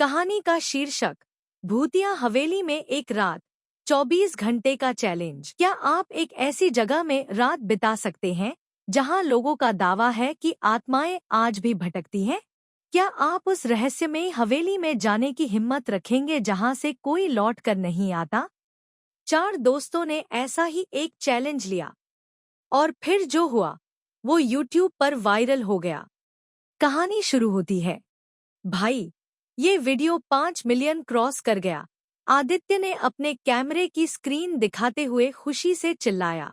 कहानी का शीर्षक भूतिया हवेली में एक रात 24 घंटे का चैलेंज। क्या आप एक ऐसी जगह में रात बिता सकते हैं जहां लोगों का दावा है कि आत्माएं आज भी भटकती हैं? क्या आप उस रहस्यमयी हवेली में जाने की हिम्मत रखेंगे जहां से कोई लौट कर नहीं आता? 4 दोस्तों ने ऐसा ही एक चैलेंज लिया और फिर जो हुआ वो यूट्यूब पर वायरल हो गया। कहानी शुरू होती है। भाई, ये वीडियो 5 मिलियन क्रॉस कर गया। आदित्य ने अपने कैमरे की स्क्रीन दिखाते हुए खुशी से चिल्लाया।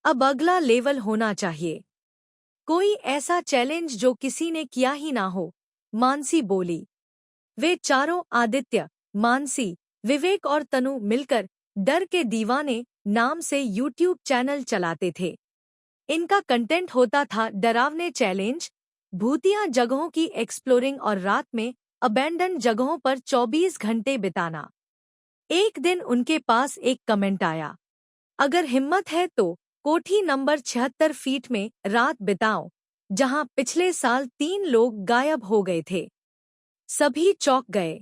अब अगला लेवल होना चाहिए। कोई ऐसा चैलेंज जो किसी ने किया ही ना हो, मानसी बोली। वे चारों आदित्य, मानसी, विवेक और तनु मिलकर डर के दीवाने नाम से यूट्यूब चैनल चलाते थे। इनका कंटेंट होता था डरावने चैलेंज, भूतिया जगहों की एक्सप्लोरिंग और रात में अबैंडन जगहों पर 24 घंटे बिताना। एक दिन उनके पास एक कमेंट आया, अगर हिम्मत है तो कोठी नंबर 76 फीट में रात बिताओ, जहां पिछले साल 3 लोग गायब हो गए थे। सभी चौंक गए।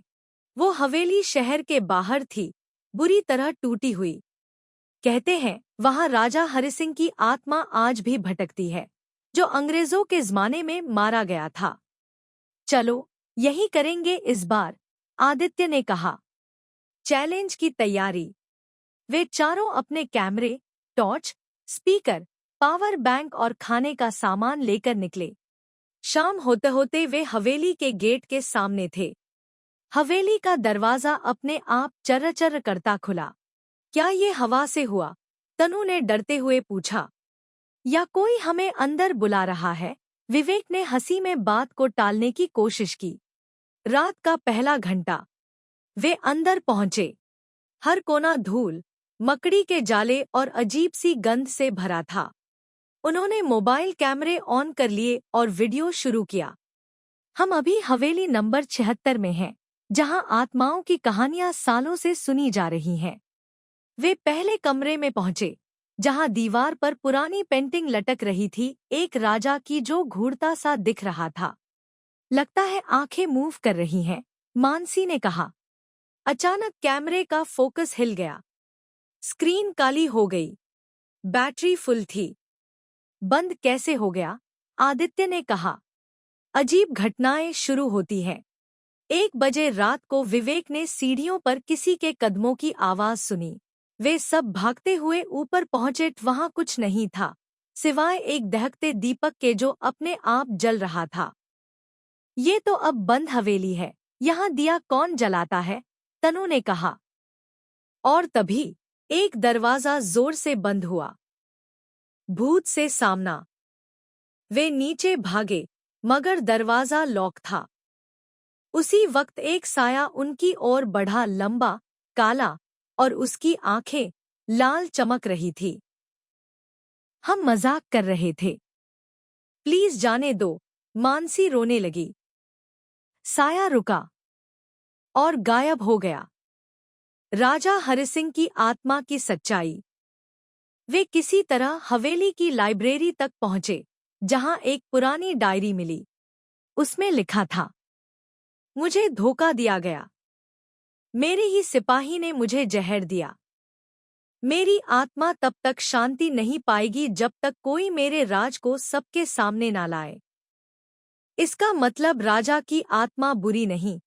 वो हवेली शहर के बाहर थी, बुरी तरह टूटी हुई। कहते हैं वहां राजा हरिसिंह की आत्मा आज भी भटकती है, जो अंग्रेजों के ज़माने में मारा गया था। चलो यही करेंगे इस बार, आदित्य ने कहा। चैलेंज की तैयारी। वे चारों अपने कैमरे, टॉर्च, स्पीकर, पावर बैंक और खाने का सामान लेकर निकले। शाम होते होते वे हवेली के गेट के सामने थे। हवेली का दरवाजा अपने आप चर्र-चर्र करता खुला। क्या ये हवा से हुआ? तनु ने डरते हुए पूछा। या कोई हमें अंदर बुला रहा है? विवेक ने हंसी में बात को टालने की कोशिश की। रात का पहला घंटा। वे अंदर पहुंचे। हर कोना धूल, मकड़ी के जाले और अजीब सी गंध से भरा था। उन्होंने मोबाइल कैमरे ऑन कर लिए और वीडियो शुरू किया। हम अभी हवेली नंबर 76 में हैं, जहां आत्माओं की कहानियां सालों से सुनी जा रही हैं। वे पहले कमरे में पहुंचे, जहां दीवार पर पुरानी पेंटिंग लटक रही थी, एक राजा की जो घूरता सा दिख रहा था। लगता है आंखें मूव कर रही हैं, मानसी ने कहा। अचानक कैमरे का फोकस हिल गया। स्क्रीन काली हो गई। बैटरी फुल थी। बंद कैसे हो गया? आदित्य ने कहा। अजीब घटनाएं शुरू होती हैं। 1 बजे रात को विवेक ने सीढ़ियों पर किसी के कदमों की आवाज सुनी। वे सब भागते हुए ऊपर पहुंचे। वहां कुछ नहीं था, सिवाय एक दहकते दीपक के जो अपने आप जल रहा था। ये तो अब बंद हवेली है, यहाँ दिया कौन जलाता है? तनु ने कहा। और तभी एक दरवाजा जोर से बंद हुआ। भूत से सामना। वे नीचे भागे, मगर दरवाजा लॉक था। उसी वक्त एक साया उनकी ओर बढ़ा, लंबा, काला, और उसकी आंखें लाल चमक रही थी। हम मजाक कर रहे थे, प्लीज जाने दो, मानसी रोने लगी। साया रुका और गायब हो गया। राजा हरिसिंह की आत्मा की सच्चाई। वे किसी तरह हवेली की लाइब्रेरी तक पहुंचे, जहां एक पुरानी डायरी मिली। उसमें लिखा था, मुझे धोखा दिया गया। मेरे ही सिपाही ने मुझे जहर दिया। मेरी आत्मा तब तक शांति नहीं पाएगी जब तक कोई मेरे राज को सबके सामने ना लाए। इसका मतलब राजा की आत्मा बुरी नहीं,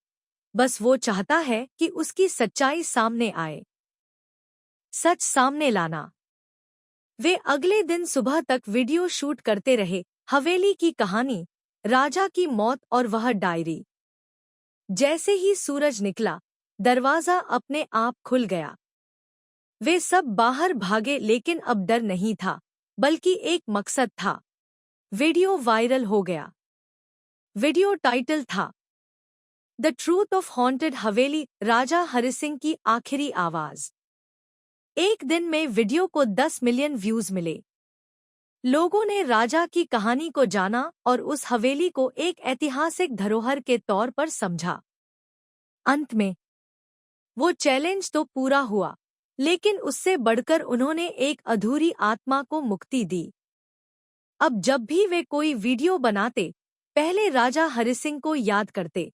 बस वो चाहता है कि उसकी सच्चाई सामने आए। सच सामने लाना। वे अगले दिन सुबह तक वीडियो शूट करते रहे, हवेली की कहानी, राजा की मौत और वह डायरी। जैसे ही सूरज निकला, दरवाजा अपने आप खुल गया। वे सब बाहर भागे, लेकिन अब डर नहीं था, बल्कि एक मकसद था। वीडियो वायरल हो गया। वीडियो टाइटल था, द ट्रूथ ऑफ हॉन्टेड हवेली, राजा हरिसिंह की आखिरी आवाज। एक दिन में वीडियो को 10 मिलियन व्यूज मिले। लोगों ने राजा की कहानी को जाना और उस हवेली को एक ऐतिहासिक धरोहर के तौर पर समझा। अंत में वो चैलेंज तो पूरा हुआ, लेकिन उससे बढ़कर उन्होंने एक अधूरी आत्मा को मुक्ति दी। अब जब भी वे कोई वीडियो बनाते, पहले राजा हरिसिंह को याद करते।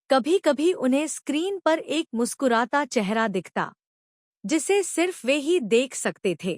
कभी कभी उन्हें स्क्रीन पर एक मुस्कुराता चेहरा दिखता जिसे सिर्फ वे ही देख सकते थे।